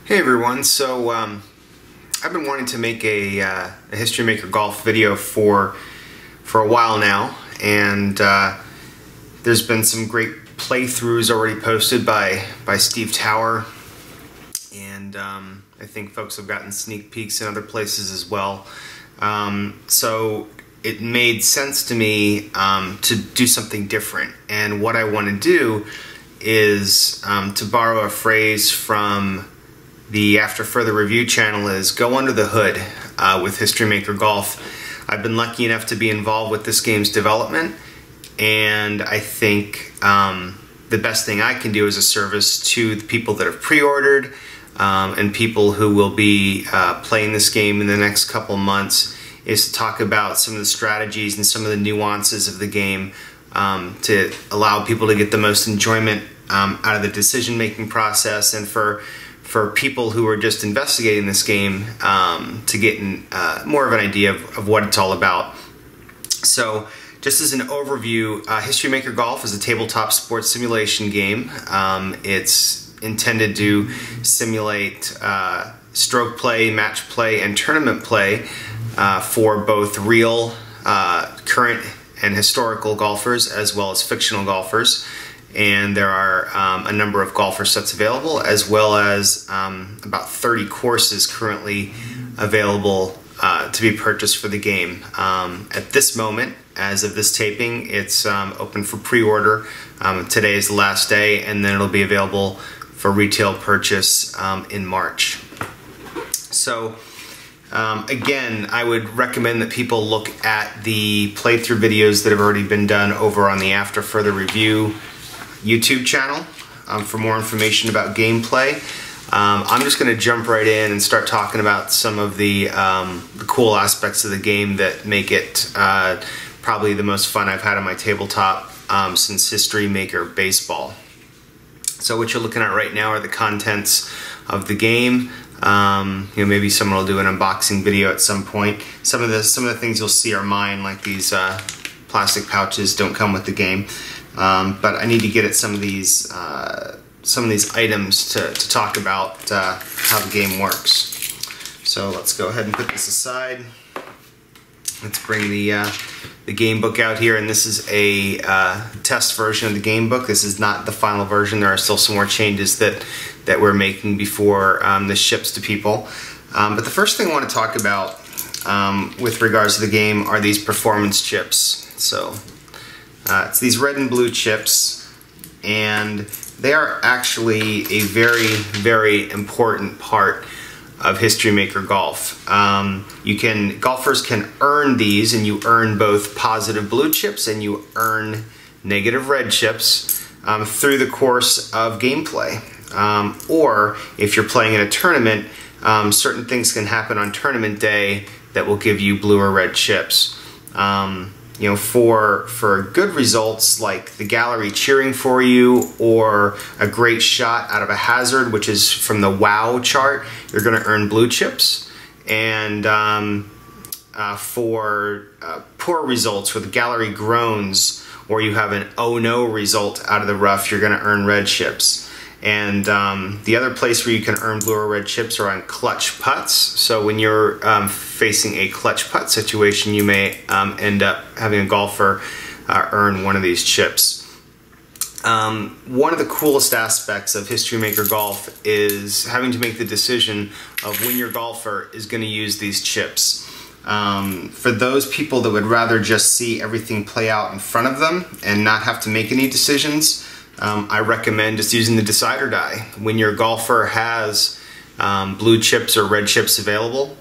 Hey everyone, so I've been wanting to make a History Maker Golf video for a while now, and there's been some great playthroughs already posted by Steve Tower, and I think folks have gotten sneak peeks in other places as well. So it made sense to me to do something different, and what I want to do is to borrow a phrase from the After Further Review channel is go under the hood with History Maker Golf. I've been lucky enough to be involved with this game's development, and I think the best thing I can do as a service to the people that have pre-ordered and people who will be playing this game in the next couple months is to talk about some of the strategies and some of the nuances of the game to allow people to get the most enjoyment out of the decision-making process, and for people who are just investigating this game to get more of an idea of what it's all about. So just as an overview, History Maker Golf is a tabletop sports simulation game. It's intended to simulate stroke play, match play, and tournament play for both real, current, and historical golfers, as well as fictional golfers. And there are a number of golfer sets available, as well as about 30 courses currently available to be purchased for the game. At this moment, as of this taping, it's open for pre-order. Today is the last day, and then it'll be available for retail purchase in March. So again, I would recommend that people look at the playthrough videos that have already been done over on the After Further Review YouTube channel for more information about gameplay. I'm just going to jump right in and start talking about some of the cool aspects of the game that make it probably the most fun I've had on my tabletop since History Maker Baseball. So what you're looking at right now are the contents of the game. Maybe someone will do an unboxing video at some point. Some of the things you'll see are mine, like these plastic pouches don't come with the game. But I need to get at some of these items to talk about how the game works. So let's go ahead and put this aside. Let's bring the game book out here, and this is a test version of the game book. This is not the final version. There are still some more changes that we're making before this ships to people. But the first thing I want to talk about with regards to the game are these performance chips. So it's these red and blue chips, and they are actually a very, very important part of History Maker Golf. Golfers can earn these, and you earn both positive blue chips and you earn negative red chips through the course of gameplay. Or if you're playing in a tournament, certain things can happen on tournament day that will give you blue or red chips. For good results like the gallery cheering for you, or a great shot out of a hazard, which is from the WOW chart, you're going to earn blue chips. And for poor results with gallery groans, or you have an oh no result out of the rough, you're going to earn red chips. And the other place where you can earn blue or red chips are on clutch putts. So when you're facing a clutch putt situation, you may end up having a golfer earn one of these chips. One of the coolest aspects of History Maker Golf is having to make the decision of when your golfer is going to use these chips. For those people that would rather just see everything play out in front of them and not have to make any decisions, I recommend just using the decider die. When your golfer has blue chips or red chips available,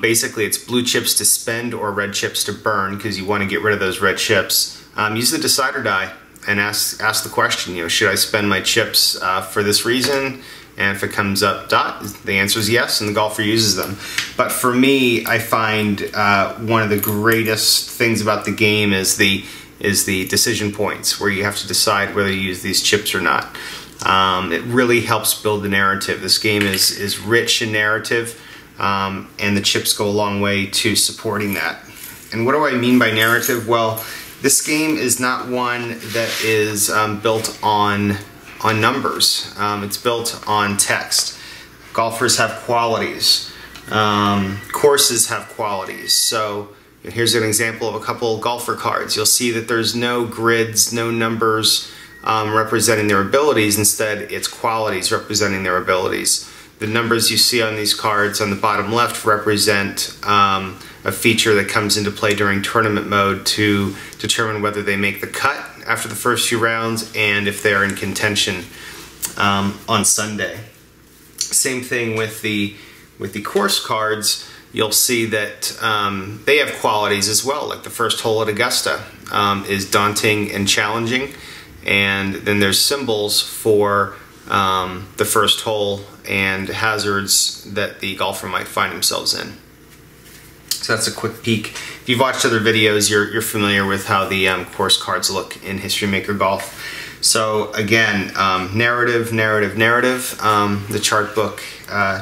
basically it's blue chips to spend or red chips to burn, because you want to get rid of those red chips. Use the decider die and ask the question, should I spend my chips for this reason? And if it comes up dot, the answer is yes, and the golfer uses them. But for me, I find one of the greatest things about the game is the decision points, where you have to decide whether you use these chips or not. It really helps build the narrative. This game is rich in narrative, and the chips go a long way to supporting that. And what do I mean by narrative? Well, this game is not one that is built on numbers. It's built on text. golfers have qualities. Courses have qualities. So here's an example of a couple golfer cards. You'll see that there's no grids, no numbers representing their abilities. Instead, it's qualities representing their abilities. The numbers you see on these cards on the bottom left represent a feature that comes into play during tournament mode to determine whether they make the cut after the first few rounds and if they're in contention on Sunday. Same thing with the course cards. You'll see that they have qualities as well, like the first hole at Augusta is daunting and challenging, and then there's symbols for the first hole and hazards that the golfer might find themselves in. So that's a quick peek. If you've watched other videos, you're familiar with how the course cards look in History Maker Golf. So again, narrative, narrative, narrative. The chart book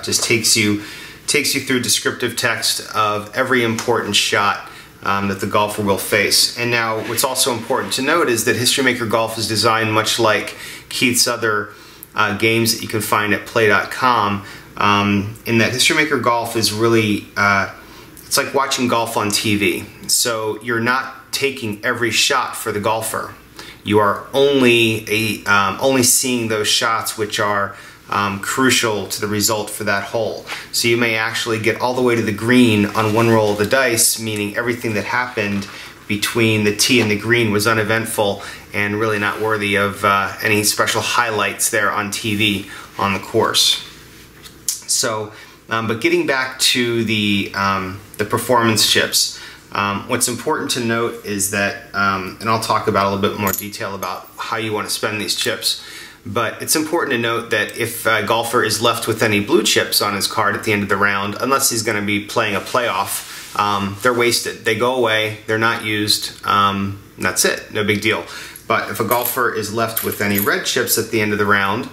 just takes you through descriptive text of every important shot that the golfer will face. And now what's also important to note is that History Maker Golf is designed much like Keith's other games that you can find at play.com, in that History Maker Golf is really, it's like watching golf on TV. So you're not taking every shot for the golfer. You are only seeing those shots which are crucial to the result for that hole. So you may actually get all the way to the green on one roll of the dice, meaning everything that happened between the tee and the green was uneventful and really not worthy of any special highlights there on TV on the course. So, but getting back to the performance chips, what's important to note is that, and I'll talk about a little bit more detail about how you want to spend these chips, but it's important to note that if a golfer is left with any blue chips on his card at the end of the round, unless he's going to be playing a playoff, they're wasted. They go away, they're not used, that's it, no big deal. But if a golfer is left with any red chips at the end of the round,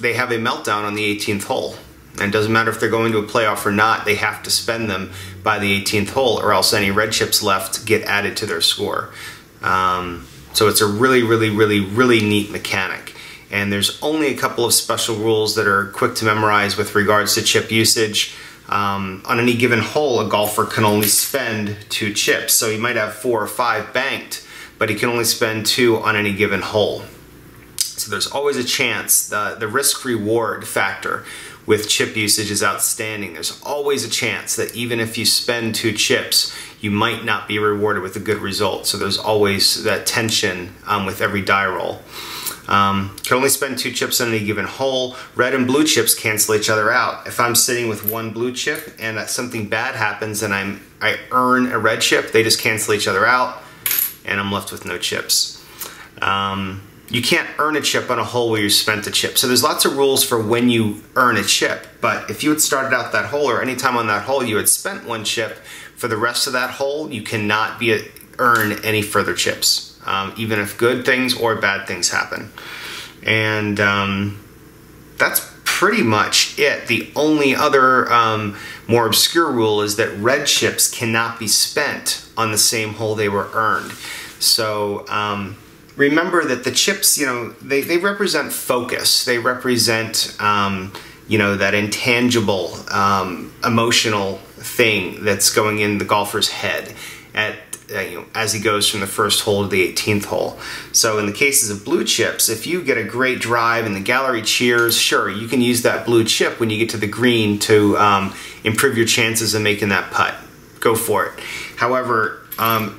they have a meltdown on the 18th hole. And it doesn't matter if they're going to a playoff or not, they have to spend them by the 18th hole, or else any red chips left get added to their score. So it's a really, really, really, really neat mechanic. And there's only a couple of special rules that are quick to memorize with regards to chip usage. On any given hole, a golfer can only spend 2 chips. So he might have 4 or 5 banked, but he can only spend 2 on any given hole. So there's always a chance. The risk-reward factor with chip usage is outstanding. There's always a chance that even if you spend 2 chips, you might not be rewarded with a good result. So there's always that tension with every die roll. Can only spend 2 chips on any given hole. Red and blue chips cancel each other out. If I'm sitting with 1 blue chip and something bad happens and I earn a red chip, they just cancel each other out and I'm left with no chips. You can't earn a chip on a hole where you spent a chip. So there's lots of rules for when you earn a chip. But if you had started out that hole, or any time on that hole you had spent 1 chip, for the rest of that hole you cannot earn any further chips, even if good things or bad things happen. And that's pretty much it. The only other more obscure rule is that red chips cannot be spent on the same hole they were earned. So remember that the chips, you know, they represent focus. They represent, you know, that intangible, emotional thing that's going in the golfer's head at, you know, as he goes from the first hole to the 18th hole. So in the cases of blue chips, if you get a great drive and the gallery cheers, sure, you can use that blue chip when you get to the green to improve your chances of making that putt. Go for it. However,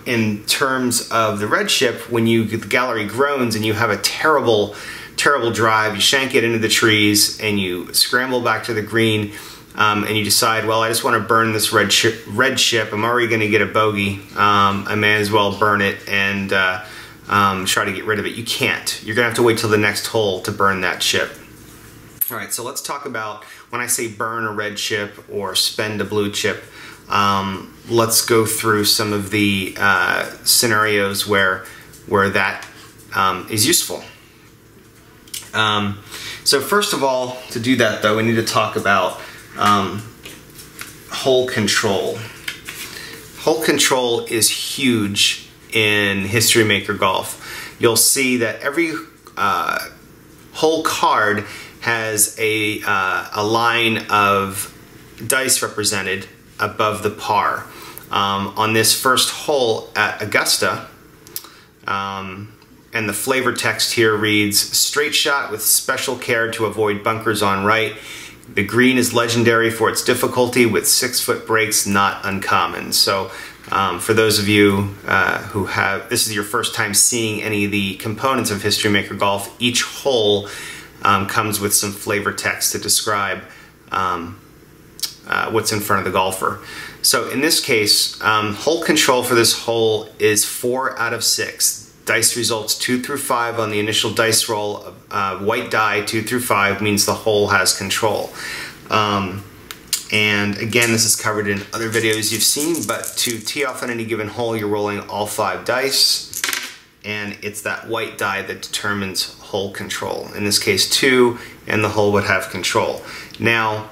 in terms of the red chip, when the gallery groans and you have a terrible drive, you shank it into the trees and you scramble back to the green, and you decide, well, I just want to burn this red chip. I'm already going to get a bogey. I may as well burn it and try to get rid of it. You can't. You're going to have to wait till the next hole to burn that chip. All right, so let's talk about when I say burn a red chip or spend a blue chip. Let's go through some of the scenarios where that is useful. So first of all, to do that though, we need to talk about hole control. Hole control is huge in History Maker Golf. You'll see that every hole card has a line of dice represented above the par. On this first hole at Augusta, and the flavor text here reads, "Straight shot with special care to avoid bunkers on right. The green is legendary for its difficulty with 6-foot breaks, not uncommon." So for those of you who this is your first time seeing any of the components of History Maker Golf, each hole comes with some flavor text to describe what's in front of the golfer. So in this case, hole control for this hole is 4 out of 6. Dice results 2 through 5 on the initial dice roll. White die 2 through 5 means the hole has control. And again, this is covered in other videos you've seen, but to tee off on any given hole, you're rolling all 5 dice, and it's that white die that determines hole control. In this case 2, and the hole would have control. Now,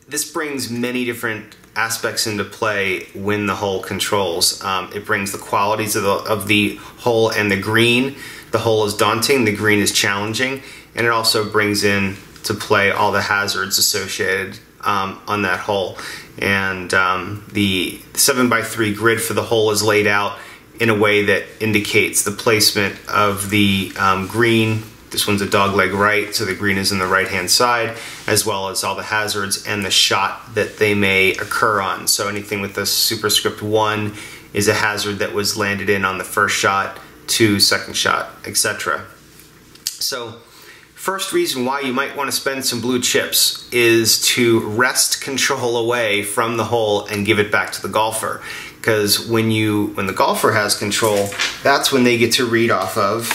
this brings many different aspects into play when the hole controls. It brings the qualities of the hole and the green. The hole is daunting, the green is challenging, and it also brings in to play all the hazards associated on that hole. And the 7x3 grid for the hole is laid out in a way that indicates the placement of the green. This one's a dogleg right, so the green is in the right-hand side, as well as all the hazards and the shot that they may occur on. So anything with the superscript 1 is a hazard that was landed in on the first shot, 2, second shot, etc. So first reason why you might want to spend some blue chips is to wrest control away from the hole and give it back to the golfer. Because when the golfer has control, that's when they get to read off of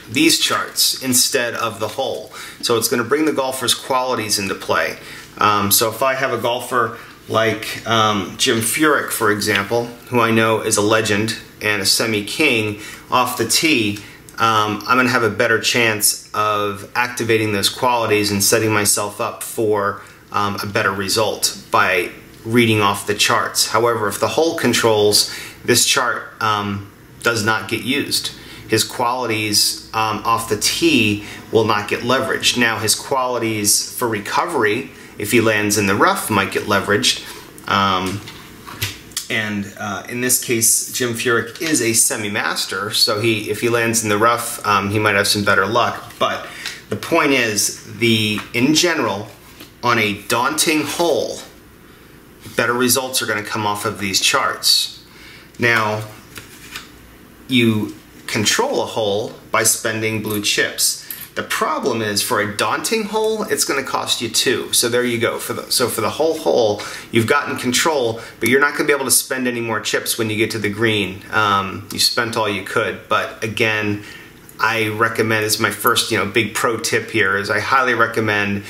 these charts instead of the hole. So it's going to bring the golfer's qualities into play. So if I have a golfer like Jim Furyk, for example, who I know is a legend and a semi-king off the tee, I'm going to have a better chance of activating those qualities and setting myself up for a better result by reading off the charts. However, if the hole controls, this chart does not get used. His qualities off the tee will not get leveraged. Now his qualities for recovery, if he lands in the rough, might get leveraged. In this case, Jim Furyk is a semi-master, so if he lands in the rough, he might have some better luck. But the point is, in general, on a daunting hole, better results are going to come off of these charts. Now, you control a hole by spending blue chips. The problem is, for a daunting hole, it's going to cost you 2. So there you go. So for the whole hole, you've gotten control, but you're not going to be able to spend any more chips when you get to the green. You spent all you could. But again, I recommend, as my first big pro tip here, is I highly recommend,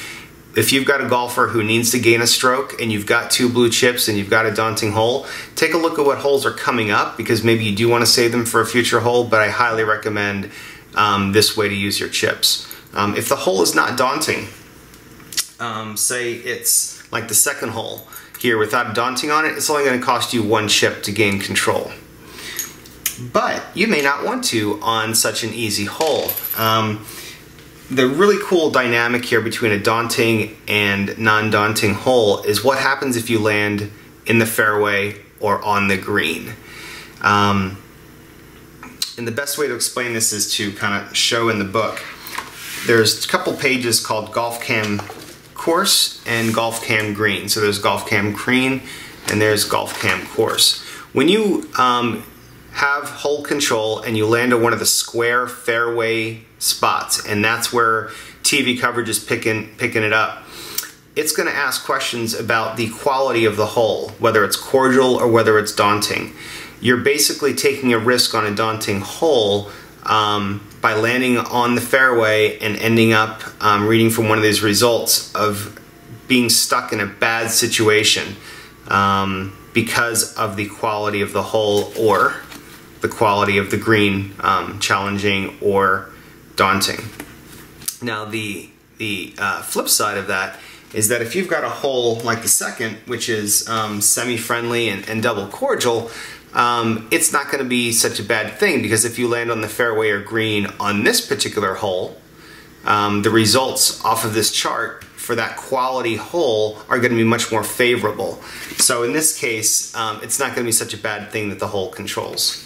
if you've got a golfer who needs to gain a stroke and you've got 2 blue chips and you've got a daunting hole, take a look at what holes are coming up, because maybe you do want to save them for a future hole, but I highly recommend this way to use your chips. If the hole is not daunting, say it's like the second hole here without a daunting on it, it's only going to cost you 1 chip to gain control. But you may not want to on such an easy hole. The really cool dynamic here between a daunting and non-daunting hole is what happens if you land in the fairway or on the green. And the best way to explain this is to kind of show in the book. There's a couple pages called Golf Cam Course and Golf Cam Green. So there's Golf Cam Green and there's Golf Cam Course. When you have hole control and you land on one of the square fairway spots, and that's where TV coverage is picking it up, it's going to ask questions about the quality of the hole, whether it's cordial or whether it's daunting. You're basically taking a risk on a daunting hole by landing on the fairway and ending up reading from one of these results of being stuck in a bad situation because of the quality of the hole or the quality of the green, challenging or daunting. Now the flip side of that is that if you've got a hole like the second, which is semi-friendly and double cordial, it's not going to be such a bad thing, because if you land on the fairway or green on this particular hole, the results off of this chart for that quality hole are going to be much more favorable. So in this case, it's not going to be such a bad thing that the hole controls.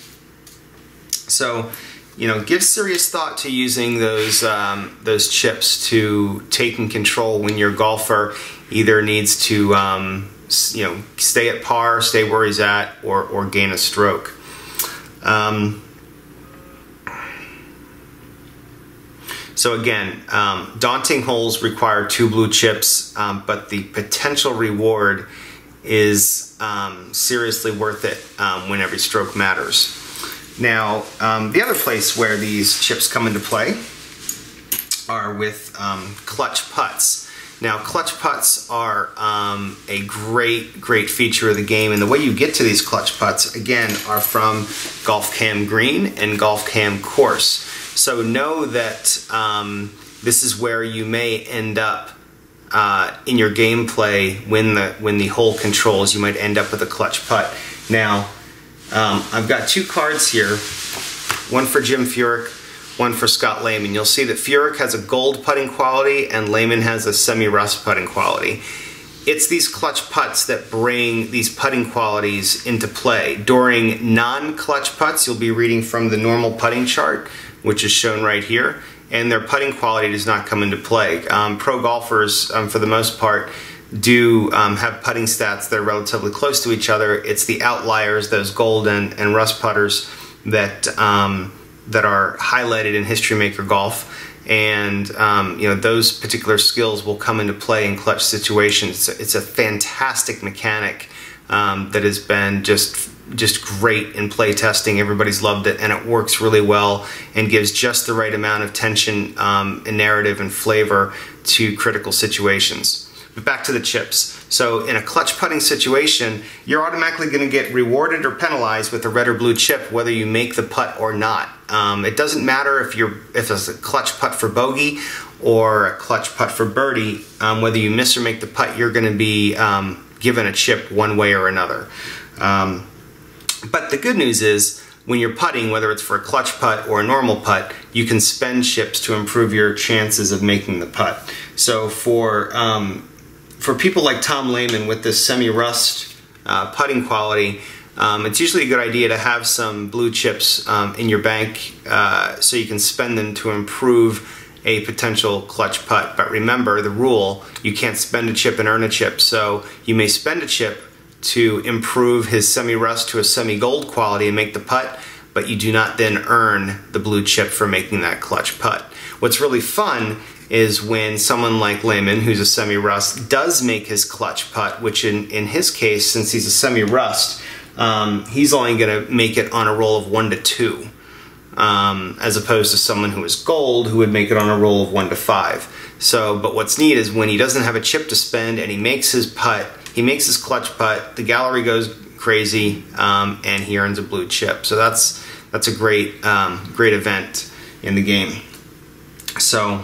So, you know, give serious thought to using those chips to take and control when your golfer either needs to, you know, stay at par, stay where he's at, or gain a stroke. So again, daunting holes require 2 blue chips, but the potential reward is seriously worth it when every stroke matters. Now, the other place where these chips come into play are with clutch putts. Now, clutch putts are a great feature of the game, and the way you get to these clutch putts, again, are from Golf Cam Green and Golf Cam Course. So know that this is where you may end up in your gameplay when the hole controls. You might end up with a clutch putt. Now, I've got 2 cards here, one for Jim Furyk, one for Scott Lehman. You'll see that Furyk has a gold putting quality and Lehman has a semi-rust putting quality. It's these clutch putts that bring these putting qualities into play. During non-clutch putts, you'll be reading from the normal putting chart, which is shown right here, and their putting quality does not come into play. Pro golfers, for the most part, do have putting stats that are relatively close to each other. It's the outliers, those gold and rust putters, that that are highlighted in History Maker Golf, and you know, those particular skills will come into play in clutch situations. It's a fantastic mechanic that has been just great in play testing. Everybody's loved it, and it works really well and gives just the right amount of tension and narrative and flavor to critical situations. But back to the chips. So in a clutch putting situation, you're automatically going to get rewarded or penalized with a red or blue chip whether you make the putt or not. It doesn't matter if it's a clutch putt for bogey or a clutch putt for birdie. Whether you miss or make the putt, you're going to be given a chip one way or another. But the good news is, when you're putting, whether it's for a clutch putt or a normal putt, you can spend chips to improve your chances of making the putt. So for people like Tom Lehman with this semi-rust putting quality, it's usually a good idea to have some blue chips in your bank so you can spend them to improve a potential clutch putt. But remember the rule, you can't spend a chip and earn a chip. So you may spend a chip to improve his semi-rust to a semi-gold quality and make the putt, but you do not then earn the blue chip for making that clutch putt. What's really fun is when someone like Lehman, who's a semi-rust, does make his clutch putt, which in his case, since he's a semi-rust, he's only going to make it on a roll of 1 to 2, as opposed to someone who is gold, who would make it on a roll of 1 to 5. So, but what's neat is when he doesn't have a chip to spend and he makes his putt, he makes his clutch putt, the gallery goes crazy, and he earns a blue chip. So that's a great event in the game. So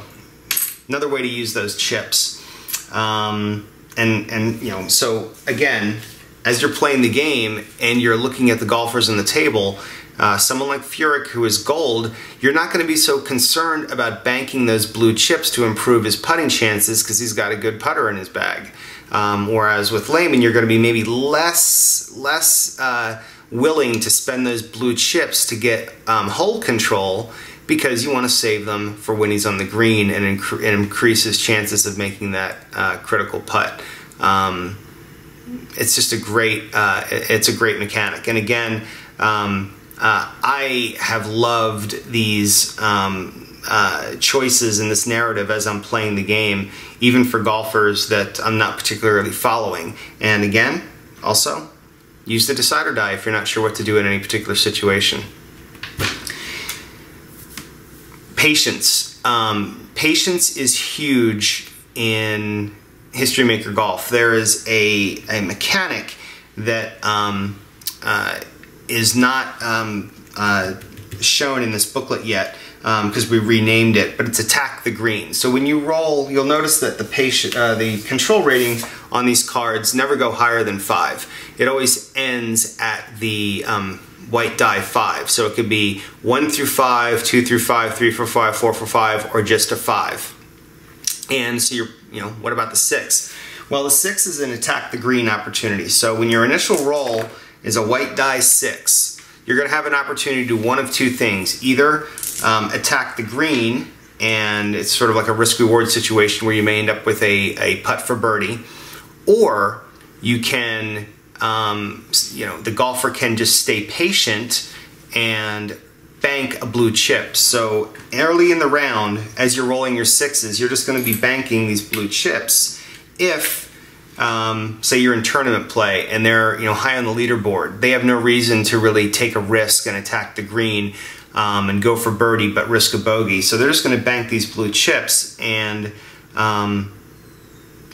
another way to use those chips, and you know, so again, as you're playing the game and you're looking at the golfers on the table, someone like Furyk, who is gold, you're not going to be so concerned about banking those blue chips to improve his putting chances because he's got a good putter in his bag. Whereas with Lehman, you're going to be maybe less willing to spend those blue chips to get hole control, because you want to save them for when he's on the green and increase his chances of making that critical putt. It's just a great mechanic. And again, I have loved these choices in this narrative as I'm playing the game, even for golfers that I'm not particularly following. And again, also, use the decider die if you're not sure what to do in any particular situation. Patience. Patience is huge in History Maker Golf. There is a mechanic that is not shown in this booklet yet because we renamed it, but it's Attack the Green. So when you roll, you'll notice that the control rating on these cards never go higher than 5. It always ends at the white die 5. So it could be 1 through 5, 2 through 5, 3 for 5, 4 for 5, or just a 5. And so what about the 6? Well, the 6 is an attack the green opportunity. So when your initial roll is a white die 6, you're going to have an opportunity to do one of two things. Either attack the green, and it's sort of like a risk-reward situation where you may end up with a putt for birdie, or you can, the golfer can just stay patient and bank a blue chip. So early in the round, as you're rolling your 6s, you're just going to be banking these blue chips. If, say you're in tournament play and they're high on the leaderboard, they have no reason to really take a risk and attack the green and go for birdie but risk a bogey. So they're just going to bank these blue chips, and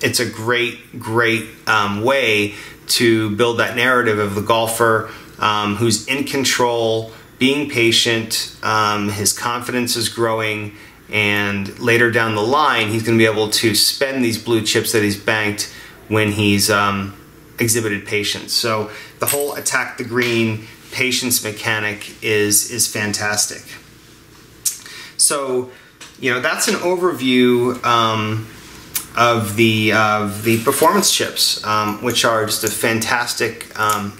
it's a great way to build that narrative of the golfer who's in control, being patient, his confidence is growing, and later down the line he's going to be able to spend these blue chips that he's banked when he's exhibited patience. So the whole attack the green patience mechanic is fantastic. So that's an overview of the performance chips, which are just a fantastic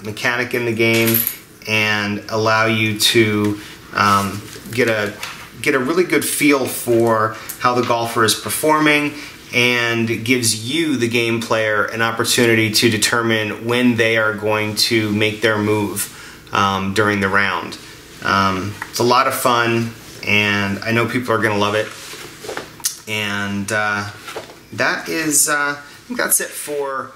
mechanic in the game and allow you to get a really good feel for how the golfer is performing, and gives you, the game player, an opportunity to determine when they are going to make their move during the round. It's a lot of fun, and I know people are going to love it. And that is, I think that's it for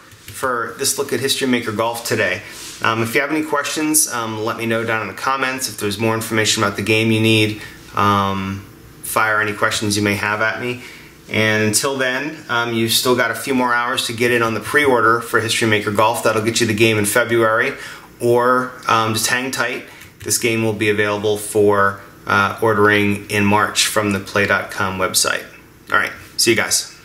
this look at History Maker Golf today. If you have any questions, let me know down in the comments. If there's more information about the game you need, fire any questions you may have at me. And until then, you've still got a few more hours to get in on the pre-order for History Maker Golf. That'll get you the game in February, or just hang tight. This game will be available for ordering in March from the play.com website. All right, see you guys.